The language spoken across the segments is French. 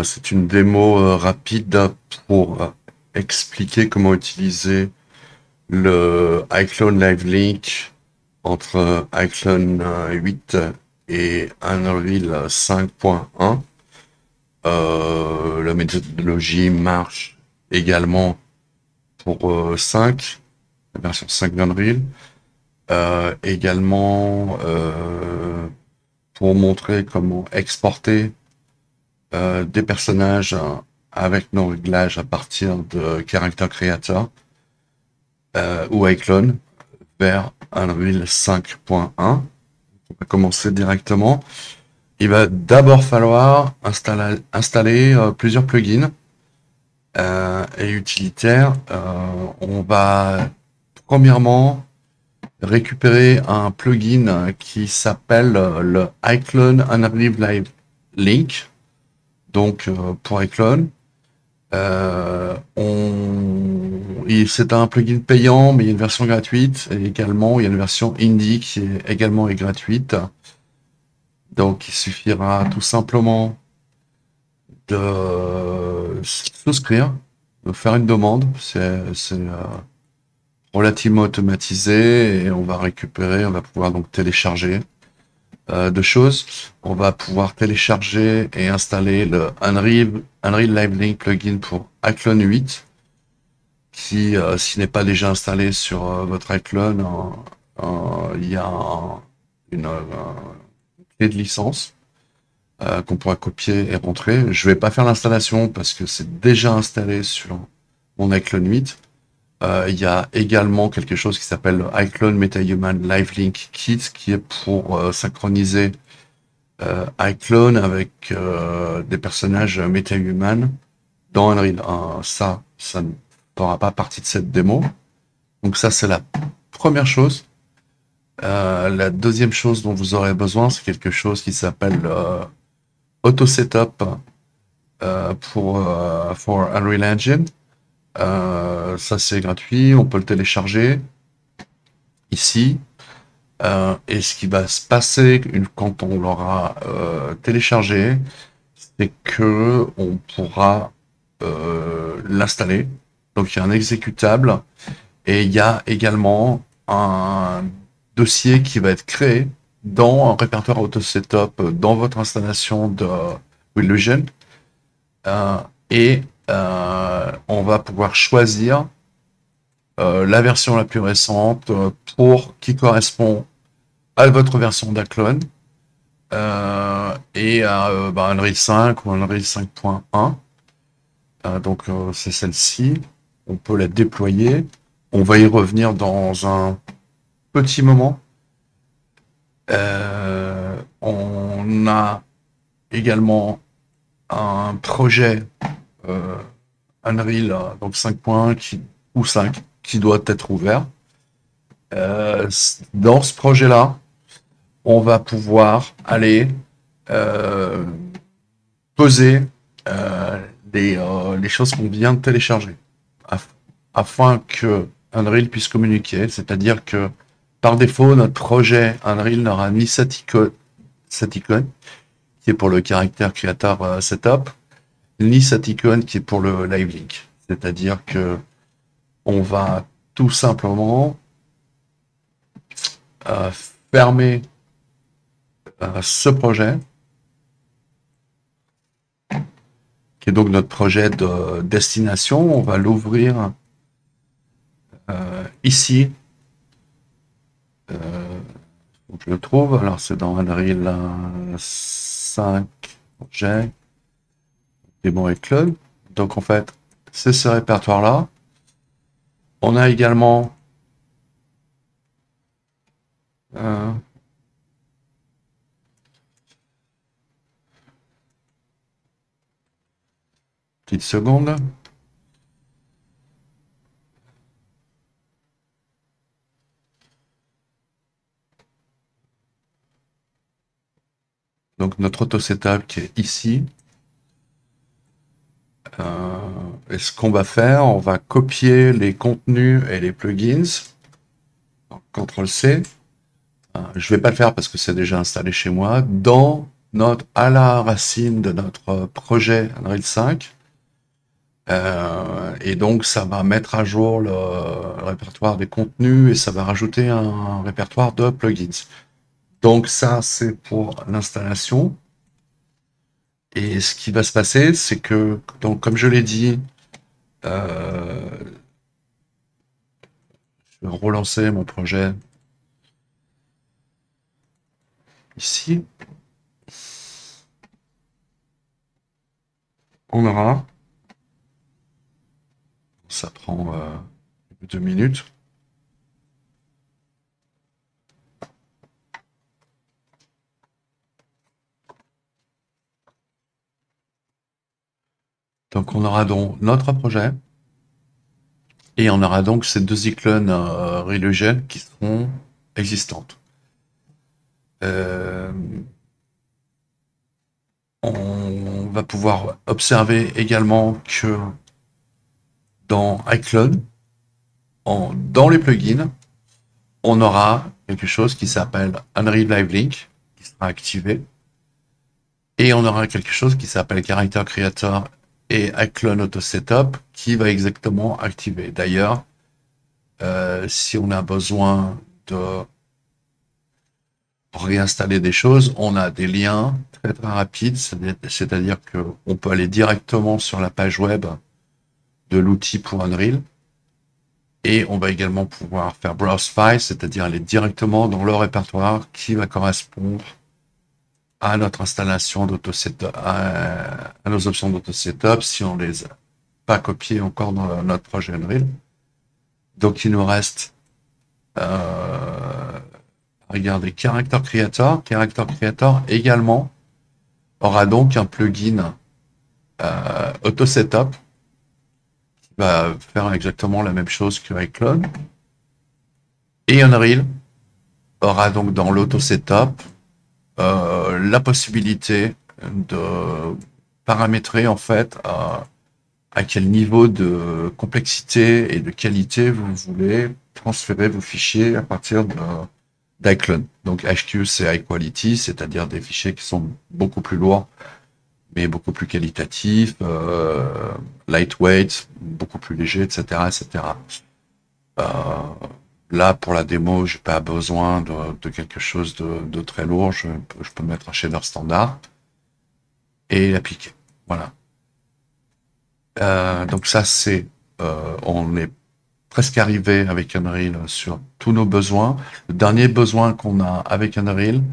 C'est une démo rapide pour expliquer comment utiliser le iClone Live Link entre iClone 8 et Unreal 5.1. La méthodologie marche également pour 5, la version 5 d'Unreal. Également pour montrer comment exporter des personnages avec nos réglages à partir de Character Creator ou iClone vers Unreal 5.1. On va commencer directement. Il va d'abord falloir installer plusieurs plugins et utilitaires. On va premièrement récupérer un plugin qui s'appelle le iClone Unreal Live Link. Donc pour iClone, c'est un plugin payant, mais il y a une version gratuite et également il y a une version indie qui est également gratuite. Donc il suffira tout simplement de souscrire, de faire une demande. C'est relativement automatisé et on va pouvoir donc télécharger deux choses. On va pouvoir télécharger et installer le Unreal Live Link plugin pour iClone 8 qui, s'il n'est pas déjà installé sur votre iClone, il y a une clé de licence qu'on pourra copier et rentrer. Je vais pas faire l'installation parce que c'est déjà installé sur mon iClone 8. Il y a également quelque chose qui s'appelle le iClone MetaHuman Live Link Kit qui est pour synchroniser iClone avec des personnages MetaHuman dans Unreal. Ça ne fera pas partie de cette démo. Donc ça, c'est la première chose. La deuxième chose dont vous aurez besoin, c'est quelque chose qui s'appelle Auto Setup pour Unreal Engine. Ça c'est gratuit, on peut le télécharger ici. Et ce qui va se passer quand on l'aura téléchargé, c'est que on pourra l'installer. Donc il y a un exécutable et il y a également un dossier qui va être créé dans un répertoire auto setup dans votre installation de Illusion. Et on va pouvoir choisir la version la plus récente qui correspond à votre version d'Aclone et à Unreal 5 ou Unreal 5.1. Donc c'est celle-ci. On peut la déployer. On va y revenir dans un petit moment. On a également un projet Unreal donc 5.1 ou 5 qui doit être ouvert. Dans ce projet-là, on va pouvoir aller poser les choses qu'on vient de télécharger afin que Unreal puisse communiquer. C'est-à-dire que par défaut, notre projet Unreal n'aura ni cette icône qui est pour le Character Creator Setup, ni cette icône qui est pour le Live Link. C'est-à-dire que on va tout simplement fermer ce projet, qui est donc notre projet de destination. On va l'ouvrir ici. Je le trouve. Alors c'est dans Unreal 5 projet. Et bon, et Club. Donc en fait, c'est ce répertoire-là. On a également petite seconde. Donc notre auto setup qui est ici. Et ce qu'on va faire, on va copier les contenus et les plugins. Donc, CTRL-C. Je vais pas le faire parce que c'est déjà installé chez moi. Dans à la racine de notre projet Unreal 5. Et donc, ça va mettre à jour le répertoire des contenus et ça va rajouter un répertoire de plugins. Donc ça, c'est pour l'installation. Et ce qui va se passer, c'est que, donc, comme je l'ai dit, euh, je vais relancer mon projet ici. On aura, ça prend 2 minutes. Donc on aura donc notre projet et on aura donc ces deux icônes Relugen qui seront existantes. Euh, on va pouvoir observer également que dans iClone, dans les plugins, on aura quelque chose qui s'appelle Unreal Live Link qui sera activé et on aura quelque chose qui s'appelle Character Creator et iClone Auto Setup qui va exactement activer. D'ailleurs, si on a besoin de réinstaller des choses, on a des liens très très rapides, c'est-à-dire qu'on peut aller directement sur la page web de l'outil pour Unreal et on va également pouvoir faire browse files, c'est-à-dire aller directement dans le répertoire qui va correspondre à notre installation d'auto-setup, à nos options d'auto-setup si on les a pas copiées encore dans notre projet Unreal. Donc il nous reste regardez Character Creator. Character Creator également aura donc un plugin Auto Setup qui va faire exactement la même chose que iClone. Et Unreal aura donc dans l'Auto Setup la possibilité de paramétrer en fait à quel niveau de complexité et de qualité vous voulez transférer vos fichiers à partir d'iClone. Donc HQ c'est High Quality, c'est-à-dire des fichiers qui sont beaucoup plus lourds mais beaucoup plus qualitatifs, lightweight, beaucoup plus léger, etc., etc. Euh, Là, pour la démo, j'ai pas besoin de quelque chose de très lourd. Je peux mettre un shader standard et l'appliquer. Voilà. Donc ça, on est presque arrivé avec Unreal sur tous nos besoins. Le dernier besoin qu'on a avec Unreal,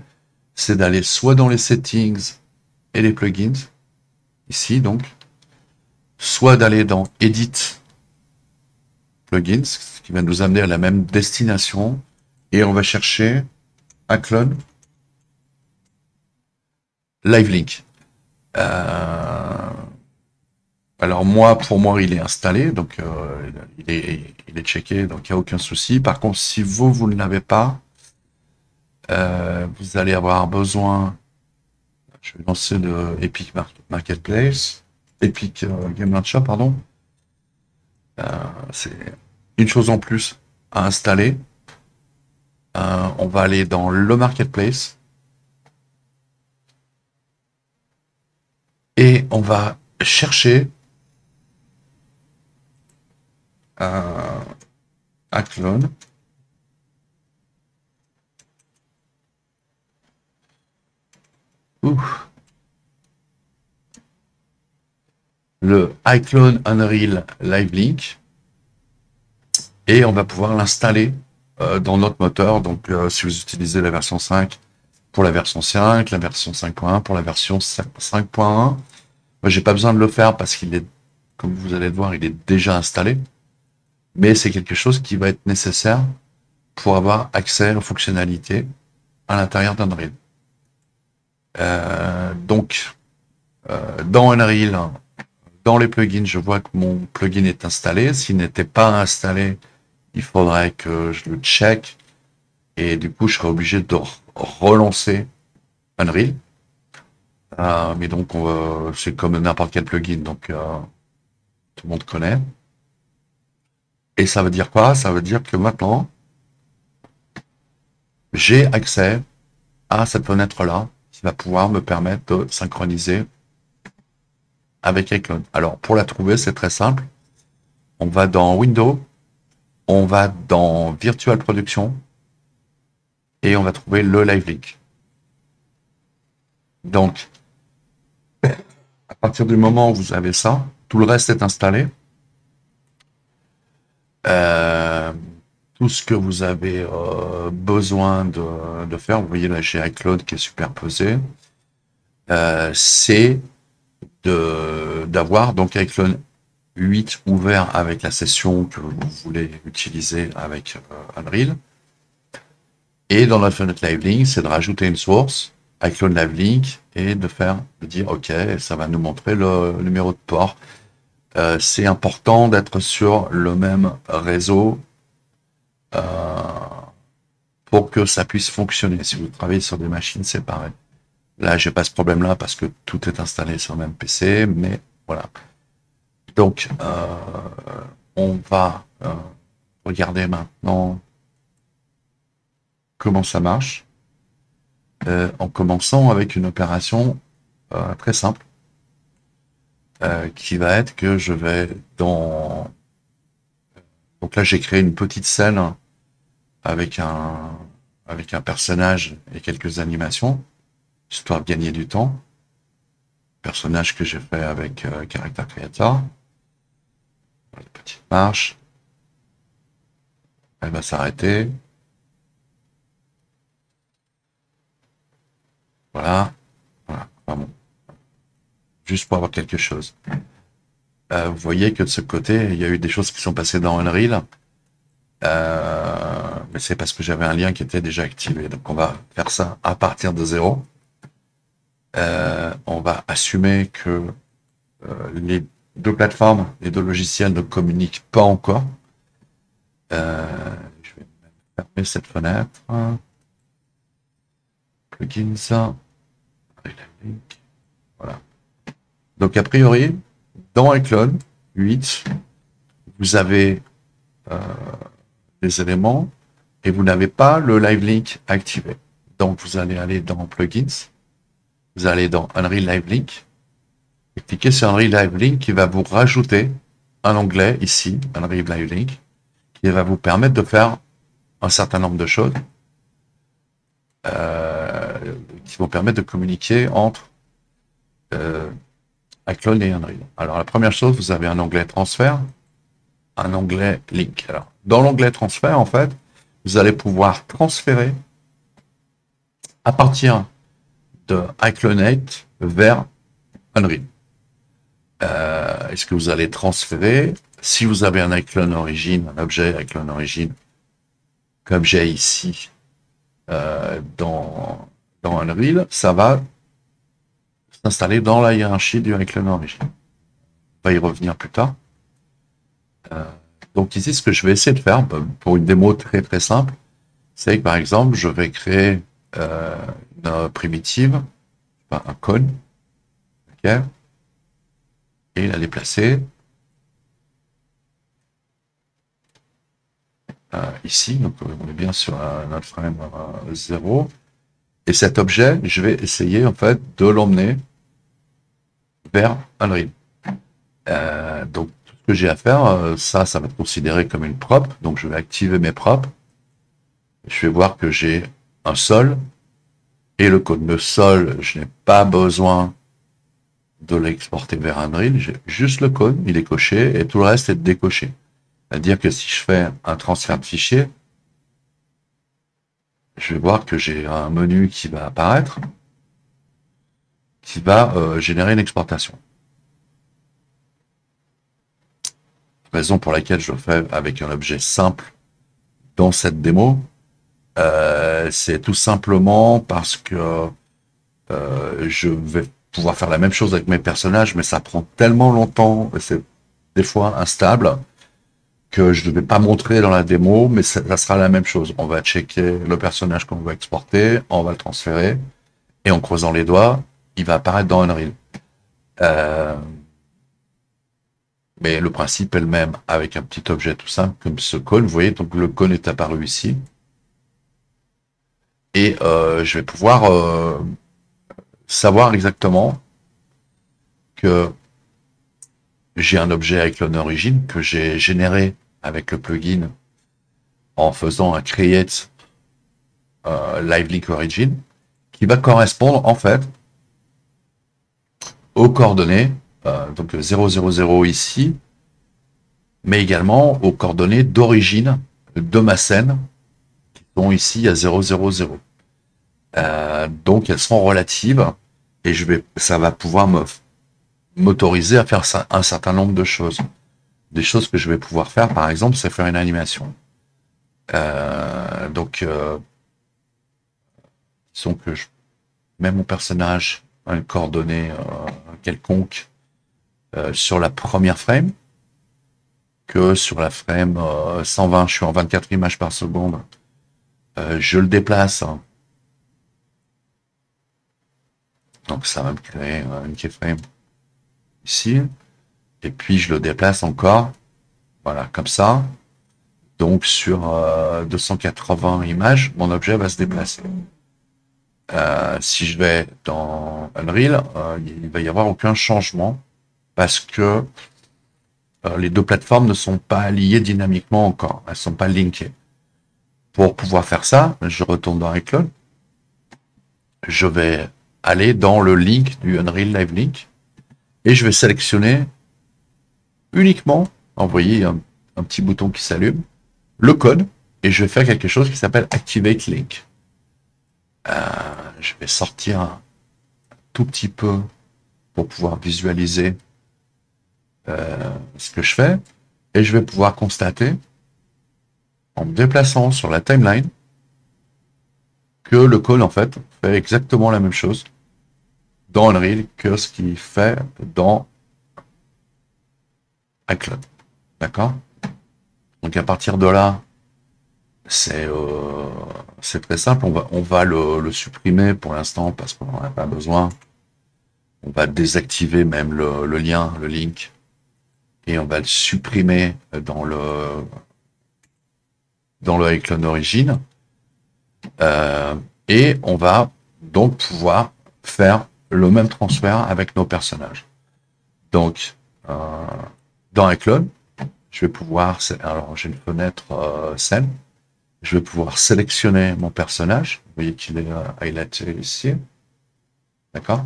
c'est d'aller soit dans les settings et les plugins, ici donc, soit d'aller dans Edit Plugins, ce qui va nous amener à la même destination, et on va chercher un clone Live Link. Alors moi, pour moi, il est installé, donc il est checké, donc il n'y a aucun souci. Par contre, si vous ne l'avez pas, vous allez avoir besoin. Je vais lancer le Epic Marketplace, Epic Game Launcher, pardon. C'est une chose en plus à installer. On va aller dans le Marketplace et on va chercher un clone. Le iClone Unreal Live Link et on va pouvoir l'installer dans notre moteur. Donc, si vous utilisez la version 5 pour la version 5, la version 5.1 pour la version 5.1, moi, j'ai pas besoin de le faire parce qu'il est, comme vous allez le voir, il est déjà installé. Mais c'est quelque chose qui va être nécessaire pour avoir accès aux fonctionnalités à l'intérieur d'Unreal. Donc, dans Unreal, dans les plugins, je vois que mon plugin est installé. S'il n'était pas installé, il faudrait que je le check. Et du coup, je serais obligé de relancer Unreal. Mais donc, c'est comme n'importe quel plugin, donc tout le monde connaît. Et ça veut dire quoi? Ça veut dire que maintenant, j'ai accès à cette fenêtre-là qui va pouvoir me permettre de synchroniser avec iCloud. Alors, pour la trouver, c'est très simple. On va dans Windows, on va dans Virtual Production et on va trouver le Live Link. Donc, à partir du moment où vous avez ça, tout le reste est installé. Tout ce que vous avez besoin de faire, vous voyez là j'ai iCloud qui est superposé, c'est d'avoir donc iCloud 8 ouvert avec la session que vous voulez utiliser avec Unreal. Et dans notre fenêtre Live Link, c'est de rajouter une source, iCloud Live Link, et de dire OK, ça va nous montrer le numéro de port. C'est important d'être sur le même réseau pour que ça puisse fonctionner. Si vous travaillez sur des machines séparées. Là, j'ai pas ce problème-là parce que tout est installé sur le même PC, mais voilà. Donc, on va regarder maintenant comment ça marche, en commençant avec une opération très simple, qui va être que je vais dans... Donc là, j'ai créé une petite scène avec un personnage et quelques animations, histoire de gagner du temps. Personnage que j'ai fait avec Character Creator. La petite marche. Elle va s'arrêter. Voilà. Voilà. Enfin bon. Juste pour avoir quelque chose. Vous voyez que de ce côté, il y a eu des choses qui sont passées dans Unreal. Mais c'est parce que j'avais un lien qui était déjà activé. Donc on va faire ça à partir de 0. On va assumer que les deux plateformes, les deux logiciels ne communiquent pas encore. Je vais fermer cette fenêtre. Plugins. Voilà. Donc a priori, dans iCloud 8, vous avez des éléments et vous n'avez pas le Live Link activé. Donc vous allez aller dans Plugins, vous allez dans Unreal Live Link, et cliquez sur Unreal Live Link qui va vous rajouter un onglet ici, Unreal Live Link, qui va vous permettre de faire un certain nombre de choses qui vont permettre de communiquer entre iCloud et Unreal. Alors la première chose, vous avez un onglet transfert, un onglet link. Alors dans l'onglet transfert, en fait, vous allez pouvoir transférer à partir de iCloud 8 vers Unreal. Est-ce que vous allez transférer? Si vous avez un iCloud origine, un objet iCloud origine, comme j'ai ici dans Unreal, ça va s'installer dans la hiérarchie du iCloud origine. On va y revenir plus tard. Donc ici, ce que je vais essayer de faire, pour une démo très très simple, c'est que par exemple, je vais créer une primitive, un cône, ok, et la déplacer ici. Donc on est bien sur notre frame 0. Et cet objet, je vais essayer en fait de l'emmener vers Unreal. Donc tout ce que j'ai à faire, ça va être considéré comme une prop. Donc je vais activer mes props. Je vais voir que j'ai un sol et le code. Le sol, je n'ai pas besoin de l'exporter vers Unreal. J'ai juste le code, il est coché et tout le reste est décoché. C'est-à-dire que si je fais un transfert de fichier, je vais voir que j'ai un menu qui va apparaître, qui va générer une exportation. Raison pour laquelle je le fais avec un objet simple dans cette démo, c'est tout simplement parce que je vais pouvoir faire la même chose avec mes personnages, mais ça prend tellement longtemps, c'est des fois instable, que je ne vais pas montrer dans la démo, mais ça sera la même chose. On va checker le personnage qu'on va exporter, on va le transférer, et en creusant les doigts, il va apparaître dans Unreal. Mais le principe est le même, avec un petit objet tout simple comme ce cône. Vous voyez, donc le cône est apparu ici. Et je vais pouvoir savoir exactement que j'ai un objet iClone Origin que j'ai généré avec le plugin en faisant un create live link origin qui va correspondre en fait aux coordonnées, donc 000 ici, mais également aux coordonnées d'origine de ma scène qui sont ici à 000. Donc elles seront relatives et ça va pouvoir m'autoriser à faire un certain nombre de choses. Des choses que je vais pouvoir faire, par exemple, c'est faire une animation. Disons que je mets mon personnage à une coordonnée quelconque sur la première frame, que sur la frame 120, je suis en 24 images par seconde, je le déplace. Donc ça va me créer une keyframe ici. Et puis je le déplace encore. Voilà, comme ça. Donc sur 280 images, mon objet va se déplacer. Si je vais dans Unreal, il va y avoir aucun changement parce que les deux plateformes ne sont pas liées dynamiquement encore. Elles ne sont pas linkées. Pour pouvoir faire ça, je retourne dans iClone. Je vais aller dans le link du Unreal Live Link et je vais sélectionner uniquement, envoyer un petit bouton qui s'allume, le code, et je vais faire quelque chose qui s'appelle Activate Link. Je vais sortir un tout petit peu pour pouvoir visualiser ce que je fais, et je vais pouvoir constater, en me déplaçant sur la timeline, que le code, en fait, fait exactement la même chose dans Unreal que ce qu'il fait dans iClone. D'accord? Donc à partir de là, c'est très simple. On va le supprimer pour l'instant parce qu'on n'en a pas besoin. On va désactiver même le lien, le link, et on va le supprimer dans le iClone Origin. Et on va donc pouvoir faire le même transfert avec nos personnages. Donc, dans iClone, je vais pouvoir, alors j'ai une fenêtre scène, je vais pouvoir sélectionner mon personnage. Vous voyez qu'il est highlighté ici. D'accord?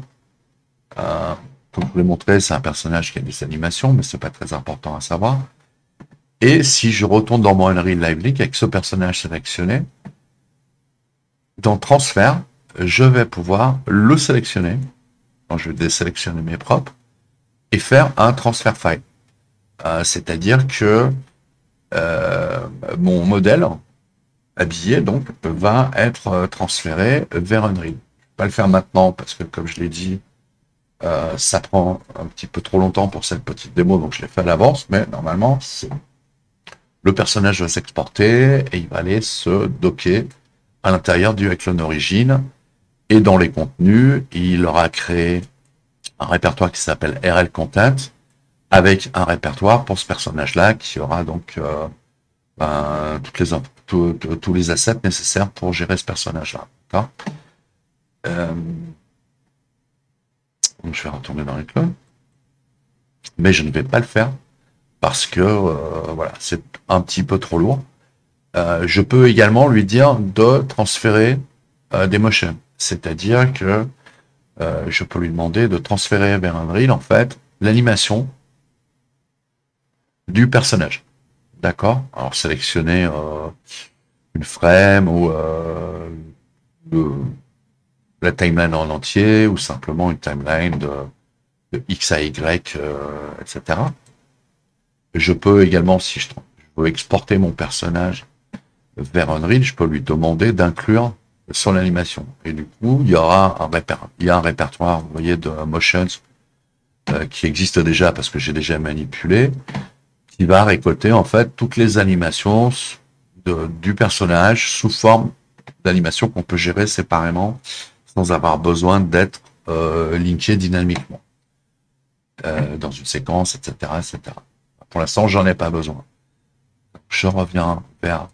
Comme je vous l'ai montré, c'est un personnage qui a des animations, mais c'est pas très important à savoir. Et si je retourne dans mon Unreal Live Link avec ce personnage sélectionné, dans transfert, je vais pouvoir le sélectionner. Donc, je vais désélectionner mes propres et faire un transfert file. C'est-à-dire que mon modèle habillé donc va être transféré vers Unreal. Je ne vais pas le faire maintenant parce que, comme je l'ai dit, ça prend un petit peu trop longtemps pour cette petite démo, donc je l'ai fait à l'avance, mais normalement, le personnage va s'exporter et il va aller se docker à l'intérieur du iClone Origin. Et dans les contenus, il aura créé un répertoire qui s'appelle RL Content, avec un répertoire pour ce personnage-là qui aura donc tous les assets nécessaires pour gérer ce personnage-là. D'accord? Donc je vais retourner dans iClone. Mais je ne vais pas le faire parce que voilà, c'est un petit peu trop lourd. Je peux également lui dire de transférer des motions. C'est-à-dire que je peux lui demander de transférer vers Unreal, en fait, l'animation du personnage. D'accord? Alors, sélectionner une frame ou la timeline en entier, ou simplement une timeline de X à Y, etc. Je peux également, si je veux exporter mon personnage vers Unreal, je peux lui demander d'inclure son animation. Et du coup, il y aura un répertoire, vous voyez, de motions qui existe déjà parce que j'ai déjà manipulé, qui va récolter en fait toutes les animations du personnage sous forme d'animation qu'on peut gérer séparément sans avoir besoin d'être linké dynamiquement dans une séquence, etc., etc. Pour l'instant, j'en ai pas besoin. Je reviens vers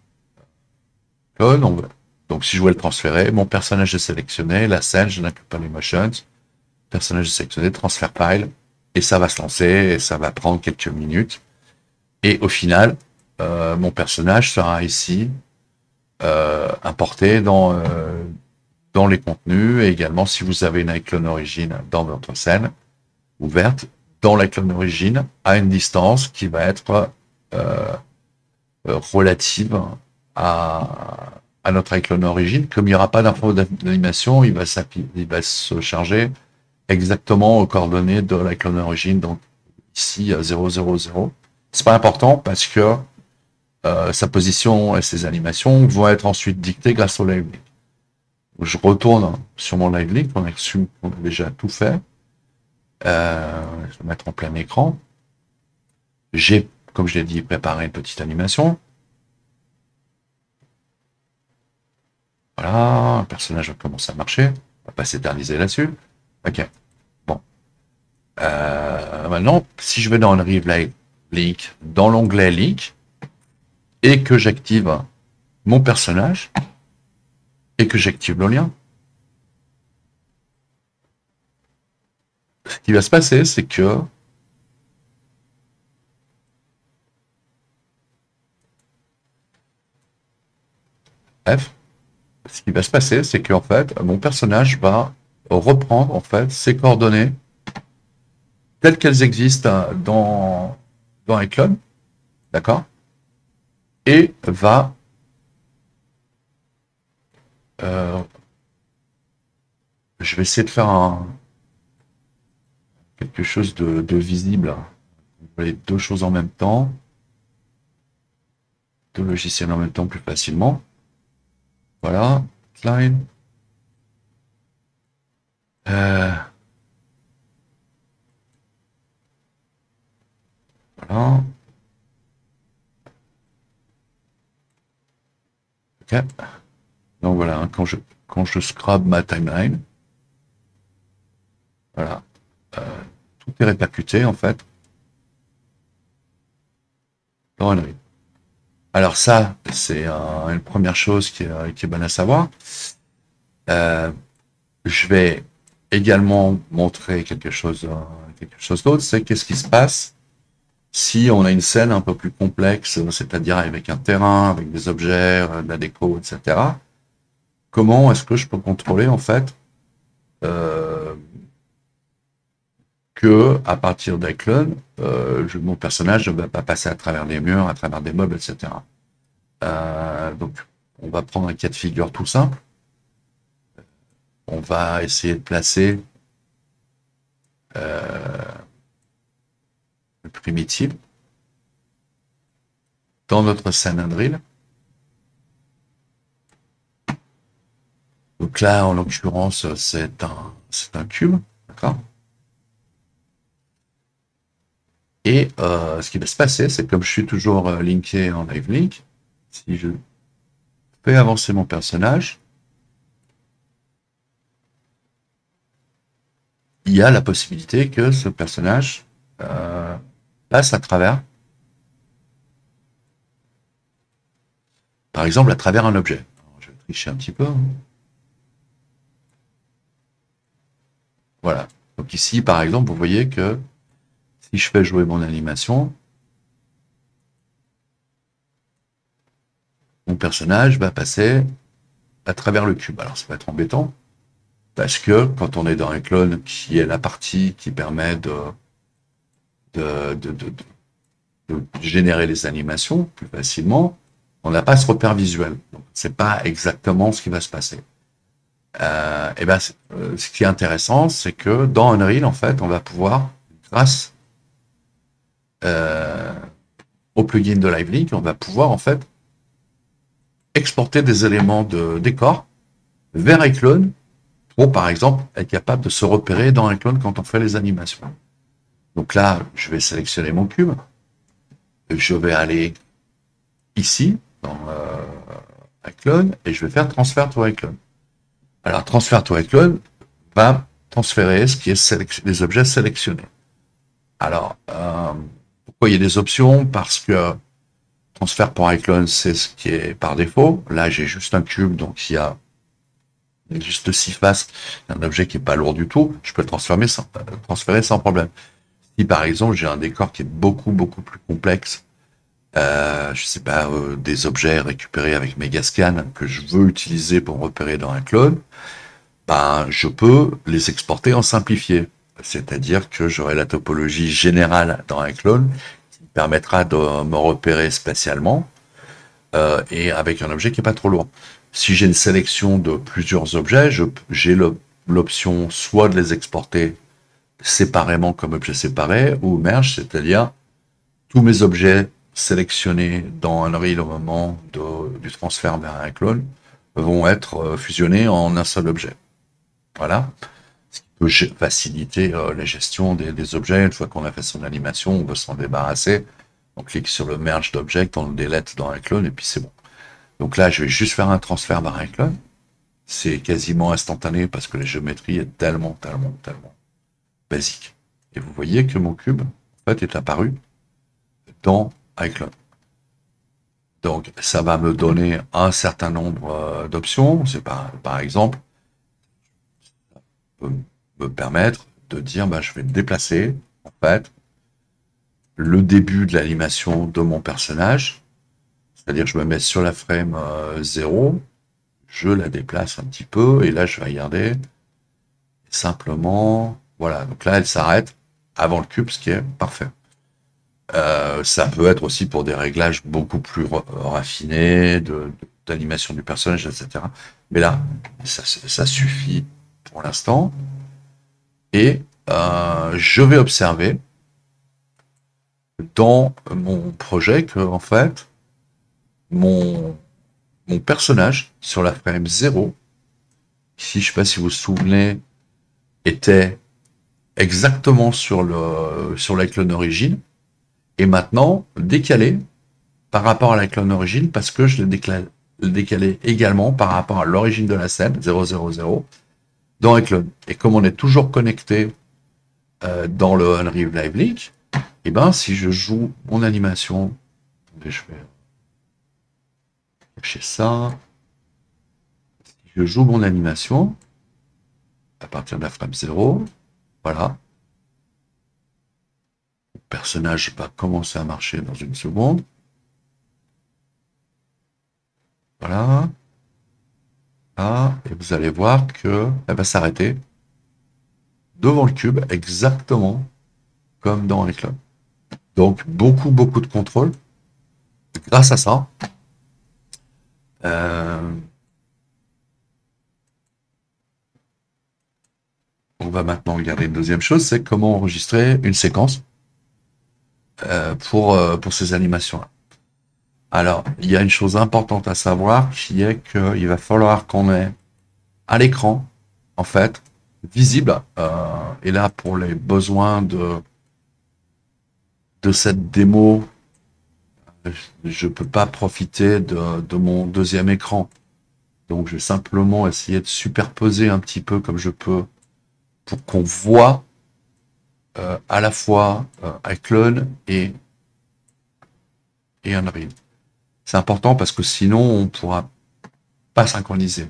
Clone. Donc, si je veux le transférer, mon personnage est sélectionné, la scène, je n'inclus pas les motions. personnage sélectionné, transfert file, et ça va se lancer, et ça va prendre quelques minutes. Et au final, mon personnage sera ici importé dans les contenus, et également si vous avez une iClone origin dans votre scène ouverte, dans l'iClone origin, à une distance qui va être relative à notre iClone origin. Comme il n'y aura pas d'info d'animation, il va se charger exactement aux coordonnées de l'iClone origin, donc ici 000. C'est pas important parce que sa position et ses animations vont être ensuite dictées grâce au live link. Je retourne sur mon live link, on assume qu'on a déjà tout fait. Je vais mettre en plein écran. J'ai, comme je l'ai dit, préparé une petite animation. Voilà, un personnage va commencer à marcher. On va pas s'éterniser là-dessus. Ok. Bon. Maintenant, si je vais dans Unreal Live Link, dans l'onglet Link, et que j'active mon personnage, et que j'active le lien, ce qui va se passer, c'est que F, ce qui va se passer, c'est qu'en fait, mon personnage va reprendre en fait ses coordonnées telles qu'elles existent dans iClone, d'accord, et va je vais essayer de faire quelque chose de visible. Les deux choses en même temps, deux logiciels en même temps plus facilement. Voilà, Klein. Voilà. Ok. Donc voilà, hein, quand je scrub ma timeline, voilà, tout est répercuté en fait dans Unreal. Alors ça, c'est une première chose qui est bonne à savoir. Je vais également montrer quelque chose d'autre, c'est qu'est-ce qui se passe si on a une scène un peu plus complexe, c'est-à-dire avec un terrain, avec des objets, de la déco, etc. Comment est-ce que je peux contrôler en fait que à partir d'iClone, mon personnage ne va pas passer à travers les murs, à travers des meubles, etc. Donc, on va prendre un cas de figure tout simple. On va essayer de placer le primitive dans notre scène Unreal. Donc là, en l'occurrence, c'est un cube, d'accord. Et ce qui va se passer, c'est que comme je suis toujours linké en live link, si je fais avancer mon personnage, il y a la possibilité que ce personnage passe à travers, par exemple, à travers un objet. Alors, je vais tricher un petit peu. Voilà. Donc ici, par exemple, vous voyez que si je fais jouer mon animation, mon personnage va passer à travers le cube. Alors ça va être embêtant, parce que quand on est dans un clone qui est la partie qui permet de générer les animations plus facilement, on n'a pas ce repère visuel. Donc c'est pas exactement ce qui va se passer. Ce qui est intéressant, c'est que dans Unreal, en fait, on va pouvoir, grâce au plugin de Live Link, on va pouvoir en fait exporter des éléments de décor vers iClone pour, par exemple, être capable de se repérer dans iClone quand on fait les animations. Donc là, je vais sélectionner mon cube. Je vais aller ici, dans iClone, et je vais faire transfert to iClone. Alors, transfert to iClone va transférer ce qui est les objets sélectionnés. Alors, pourquoi il y a des options? Parce que transfert pour iClone, c'est ce qui est par défaut. Là, j'ai juste un cube, donc il y a juste 6 faces, un objet qui est pas lourd du tout, je peux le transférer sans problème. Si par exemple j'ai un décor qui est beaucoup plus complexe, je sais pas, des objets récupérés avec Megascan que je veux utiliser pour repérer dans un clone, ben je peux les exporter en simplifié. C'est-à-dire que j'aurai la topologie générale dans un clone qui me permettra de me repérer spatialement et avec un objet qui est pas trop lourd. Si j'ai une sélection de plusieurs objets, j'ai l'option soit de les exporter séparément comme objets séparés ou merge, c'est-à-dire tous mes objets sélectionnés dans Unreal au moment du transfert vers un clone vont être fusionnés en un seul objet. Voilà. Ce qui peut faciliter la gestion des objets. Une fois qu'on a fait son animation, on veut s'en débarrasser. On clique sur le merge d'object, on le délète dans un clone et puis c'est bon. Donc là, je vais juste faire un transfert vers un clone. C'est quasiment instantané parce que la géométrie est tellement basique. Et vous voyez que mon cube, en fait, est apparu dans iClone. Donc, ça va me donner un certain nombre d'options. C'est par exemple, ça peut me permettre de dire, bah, je vais déplacer, en fait, le début de l'animation de mon personnage. C'est-à-dire, je me mets sur la frame 0, je la déplace un petit peu, et là, je vais regarder. Simplement, voilà. Donc là, elle s'arrête avant le cube, ce qui est parfait. Ça peut être aussi pour des réglages beaucoup plus raffinés, d'animation du personnage, etc. Mais là, ça suffit pour l'instant. Et je vais observer dans mon projet que, en fait, mon personnage sur la frame 0, ici, je ne sais pas si vous vous souvenez, était exactement sur la clone origine, et maintenant décalé par rapport à la clone origine parce que je l'ai décalé également par rapport à l'origine de la scène 000 dans un clone. Et comme on est toujours connecté dans le Unreal Live Link, et ben si je joue mon animation, je vais cacher ça. Si je joue mon animation à partir de la frame 0, voilà. Le personnage va commencer à marcher dans une seconde. Voilà. Ah, et vous allez voir que elle va s'arrêter devant le cube, exactement comme dans Reclone. Donc beaucoup de contrôle. Grâce à ça, on va maintenant regarder une deuxième chose, c'est comment enregistrer une séquence pour ces animations-là. Alors, il y a une chose importante à savoir qui est qu'il va falloir qu'on ait à l'écran, en fait, visible, et là pour les besoins de cette démo, je peux pas profiter de mon deuxième écran. Donc je vais simplement essayer de superposer un petit peu comme je peux pour qu'on voit à la fois iClone et Unreal. C'est important parce que sinon on pourra pas synchroniser.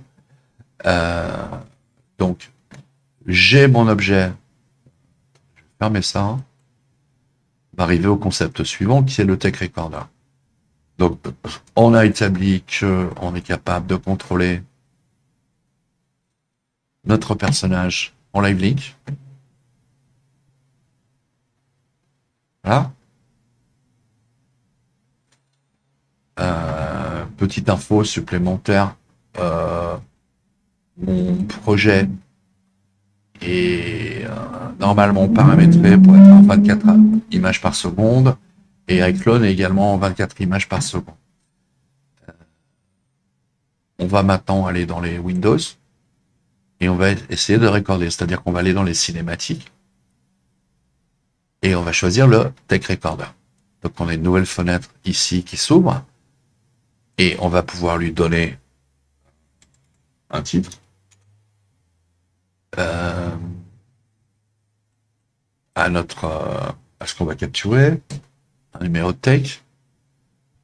Donc j'ai mon objet, je vais fermer ça, on va arriver au concept suivant qui est le Tech Recorder. Donc on a établi qu'on est capable de contrôler notre personnage en live link. Voilà. Petite info supplémentaire, mon projet est normalement paramétré pour être en 24 images par seconde et iClone est également en 24 images par seconde. On va maintenant aller dans les Windows et on va essayer de recorder, c'est-à-dire qu'on va aller dans les cinématiques et on va choisir le Tech Recorder. Donc on a une nouvelle fenêtre ici qui s'ouvre et on va pouvoir lui donner un titre. À ce qu'on va capturer, un numéro de take,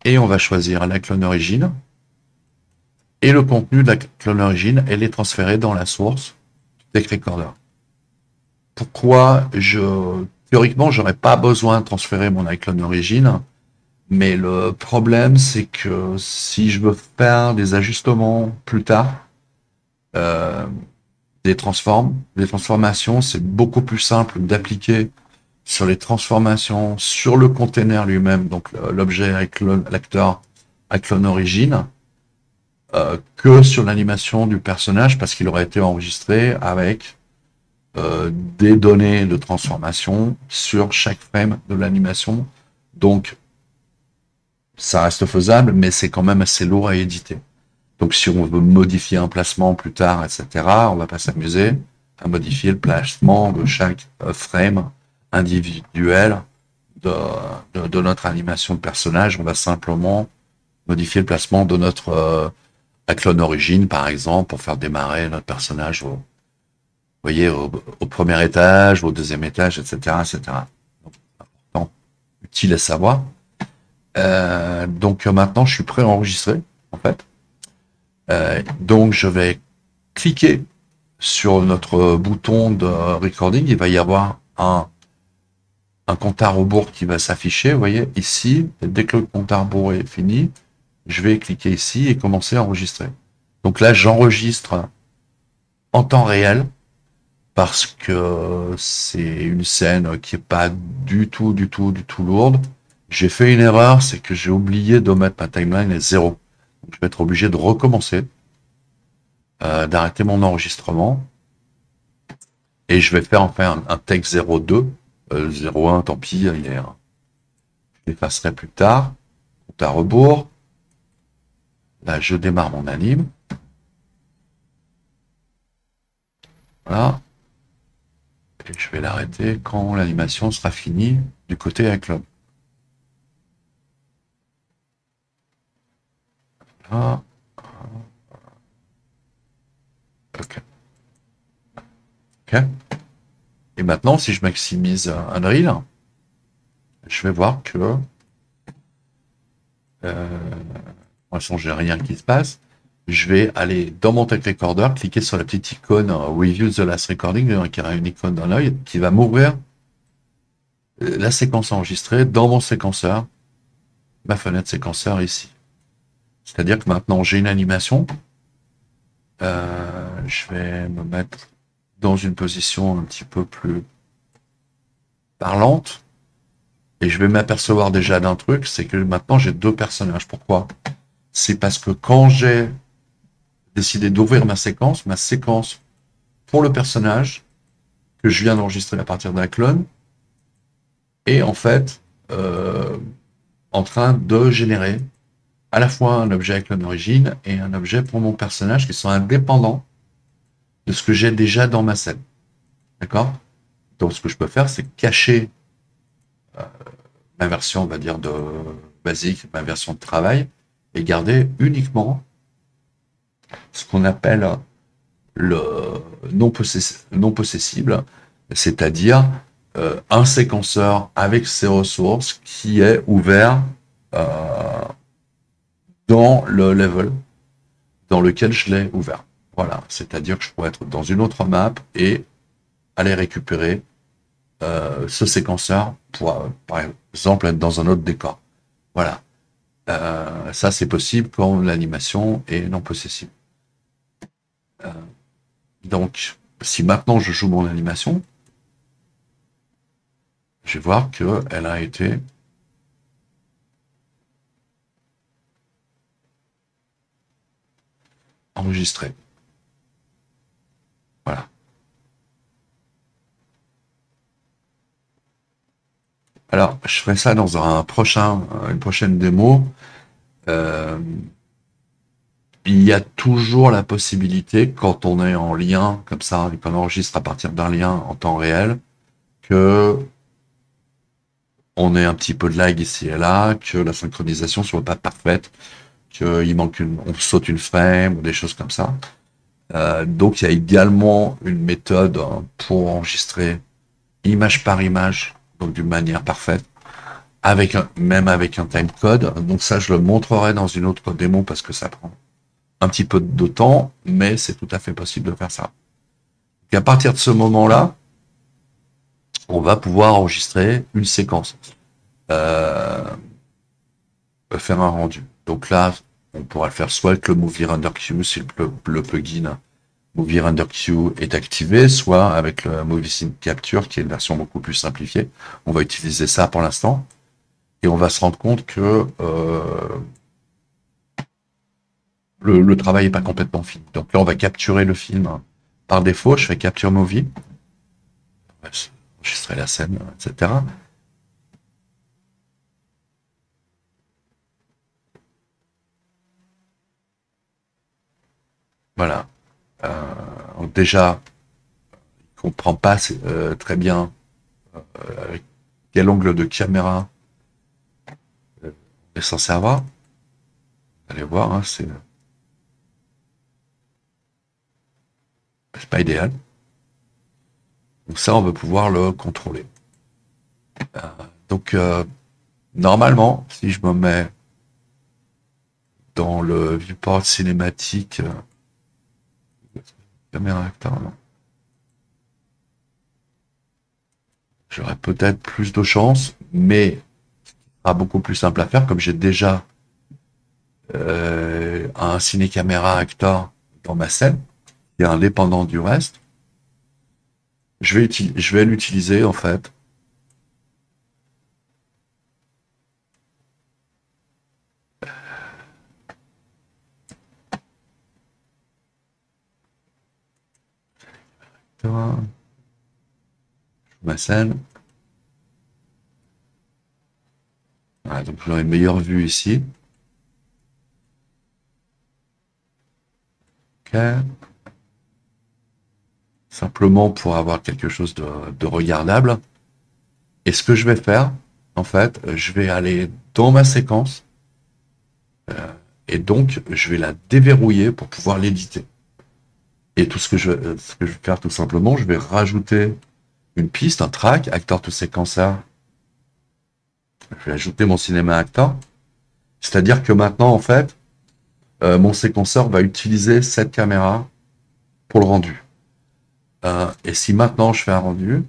et on va choisir la clone origine, et le contenu de la clone origine et les transférer dans la source du Tech Recorder. Pourquoi théoriquement, j'aurais pas besoin de transférer mon iClone origine, mais le problème, c'est que si je veux faire des ajustements plus tard, euh, des transformations, c'est beaucoup plus simple d'appliquer sur les transformations, sur le container lui-même, donc l'objet l'acteur iClone origine, que sur l'animation du personnage, parce qu'il aurait été enregistré avec des données de transformation sur chaque frame de l'animation. Donc, ça reste faisable, mais c'est quand même assez lourd à éditer. Donc, si on veut modifier un placement plus tard, etc., on va pas s'amuser à modifier le placement de chaque frame individuel de notre animation de personnage. On va simplement modifier le placement de notre clone origine, par exemple, pour faire démarrer notre personnage au premier étage, au deuxième étage, etc., etc. Donc, important, utile à savoir. Donc maintenant, je suis prêt à enregistrer, en fait. Donc, je vais cliquer sur notre bouton de recording. Il va y avoir un compte à rebours qui va s'afficher. Vous voyez, ici, dès que le compte à rebours est fini, je vais cliquer ici et commencer à enregistrer. Donc là, j'enregistre en temps réel parce que c'est une scène qui est pas du tout lourde. J'ai fait une erreur, c'est que j'ai oublié de mettre ma timeline à 0. Donc, je vais être obligé de recommencer, d'arrêter mon enregistrement. Et je vais faire enfin un take 02. 01, tant pis, je l'effacerai plus tard. Compte à rebours. Là, je démarre mon anime. Voilà. Et je vais l'arrêter quand l'animation sera finie du côté iClone. Là. Ok. Ok. Et maintenant, si je maximise Unreal, je vais voir que pour l'instant, j'ai rien qui se passe. Je vais aller dans mon Tech Recorder, cliquer sur la petite icône Review the Last Recording, qui aura une icône dans l'œil, qui va m'ouvrir la séquence enregistrée dans mon séquenceur, ma fenêtre séquenceur ici. C'est-à-dire que maintenant, j'ai une animation. Je vais me mettre dans une position un petit peu plus parlante. Et je vais m'apercevoir déjà d'un truc, c'est que maintenant, j'ai deux personnages. Pourquoi? C'est parce que quand j'ai décidé d'ouvrir ma séquence pour le personnage que je viens d'enregistrer à partir d'un clone est en fait en train de générer à la fois un objet avec clone origine et un objet pour mon personnage qui sont indépendants de ce que j'ai déjà dans ma scène. D'accord? Donc ce que je peux faire, c'est cacher ma version, on va dire, de basique, ma version de travail, et garder uniquement ce qu'on appelle le non possessible, c'est-à-dire un séquenceur avec ses ressources qui est ouvert dans le level dans lequel je l'ai ouvert. Voilà, c'est-à-dire que je pourrais être dans une autre map et aller récupérer ce séquenceur pour, par exemple, être dans un autre décor. Voilà. Ça, c'est possible quand l'animation est non possessible. Donc, si maintenant je joue mon animation, je vais voir qu'elle a été enregistrée. Voilà. Alors, je ferai ça dans une prochaine démo. Il y a toujours la possibilité, quand on est en lien, comme ça, et qu'on enregistre à partir d'un lien en temps réel, que on ait un petit peu de lag ici et là, que la synchronisation soit pas parfaite, qu'il manque on saute une frame ou des choses comme ça. Donc il y a également une méthode pour enregistrer image par image, donc d'une manière parfaite, même avec un timecode. Donc ça, je le montrerai dans une autre démo parce que ça prend un petit peu de temps, mais c'est tout à fait possible de faire ça. Et à partir de ce moment-là, on va pouvoir enregistrer une séquence, euh, faire un rendu. Donc là, on pourra le faire soit avec le Movie Render Queue, si le plugin Movie Render Queue est activé, soit avec le Movie Scene Capture, qui est une version beaucoup plus simplifiée. On va utiliser ça pour l'instant. Et on va se rendre compte que le travail n'est pas complètement fini. Donc là, on va capturer le film par défaut. Je fais Capture Movie. Enregistrer la scène, etc. Voilà. Donc déjà, il comprend pas très bien avec quel angle de caméra on est censé avoir. Vous allez voir, hein, c'est pas idéal. Donc ça, on va pouvoir le contrôler. Donc normalement, si je me mets dans le viewport cinématique, caméra acteur, non. J'aurais peut-être plus de chance, mais sera beaucoup plus simple à faire, comme j'ai déjà un ciné caméra actor dans ma scène, qui est indépendant du reste. Je vais l'utiliser en fait. Ma scène. Voilà, donc j'aurai une meilleure vue ici. Ok. Simplement pour avoir quelque chose de regardable. Et ce que je vais faire, en fait, je vais aller dans ma séquence et donc je vais la déverrouiller pour pouvoir l'éditer. Et tout ce que je vais faire tout simplement, je vais rajouter une piste, un track, actor to séquenceur. Je vais ajouter mon cinéma actor. C'est-à-dire que maintenant, en fait, mon séquenceur va utiliser cette caméra pour le rendu. Et si maintenant je fais un rendu,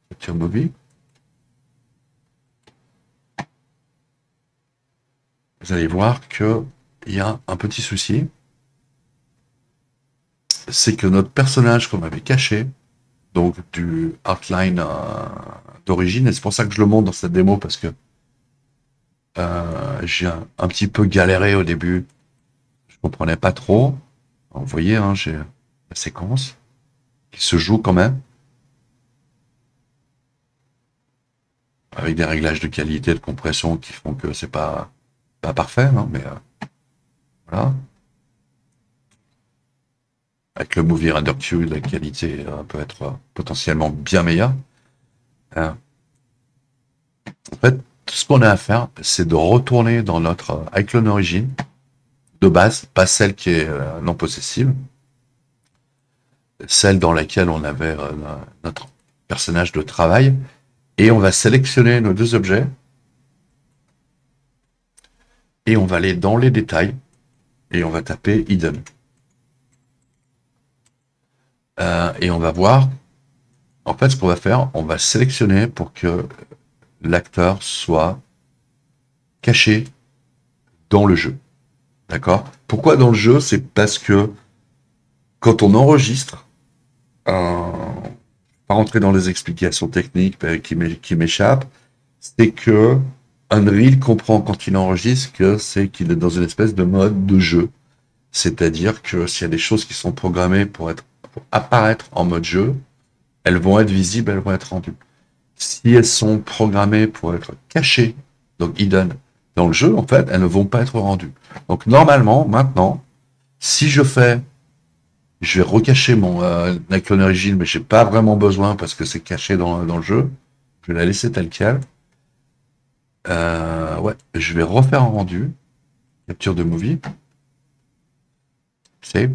Capture Movie, vous allez voir qu'il y a un petit souci. C'est que notre personnage qu'on avait caché, donc du outline d'origine, et c'est pour ça que je le montre dans cette démo, parce que j'ai un petit peu galéré au début. Je comprenais pas trop. Vous voyez, hein, j'ai la séquence qui se joue quand même, avec des réglages de qualité, de compression qui font que c'est pas parfait, hein, mais voilà. Avec le Movie Render Queue, la qualité peut être potentiellement bien meilleure. En fait, tout ce qu'on a à faire, c'est de retourner dans notre iClone Origin de base, pas celle qui est non possessible, celle dans laquelle on avait notre personnage de travail, et on va sélectionner nos deux objets, et on va aller dans les détails, et on va taper Hidden. Et on va voir, en fait, ce qu'on va faire, on va sélectionner pour que l'acteur soit caché dans le jeu. D'accord? Pourquoi dans le jeu? C'est parce que quand on enregistre, pas rentrer dans les explications techniques qui m'échappent, c'est que Unreal comprend quand il enregistre que c'est qu'il est dans une espèce de mode de jeu. C'est-à-dire que s'il y a des choses qui sont programmées pour apparaître en mode jeu, elles vont être visibles, elles vont être rendues. Si elles sont programmées pour être cachées, donc hidden, dans le jeu, en fait, elles ne vont pas être rendues. Donc normalement, maintenant, si je vais recacher mon iClone Origin, mais j'ai pas vraiment besoin parce que c'est caché dans le jeu. Je vais la laisser telle quelle. Ouais, je vais refaire un rendu, capture de movie, save.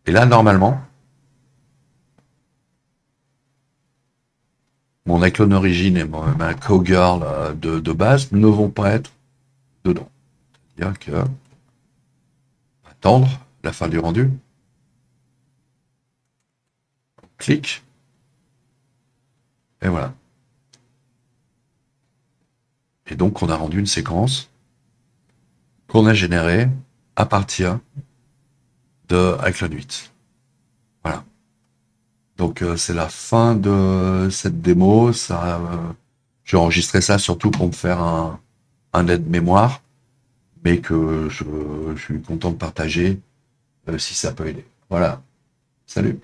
Et là, normalement, mon iClone Origin et ma Cowgirl de base ne vont pas être dedans. C'est-à-dire que attendre la fin du rendu. On clique. Et voilà. Et donc, on a rendu une séquence qu'on a générée à partir de iCloud 8. Voilà. Donc, c'est la fin de cette démo. Ça, j'ai enregistré ça surtout pour me faire un aide-mémoire, mais que je suis content de partager si ça peut aider. Voilà. Salut.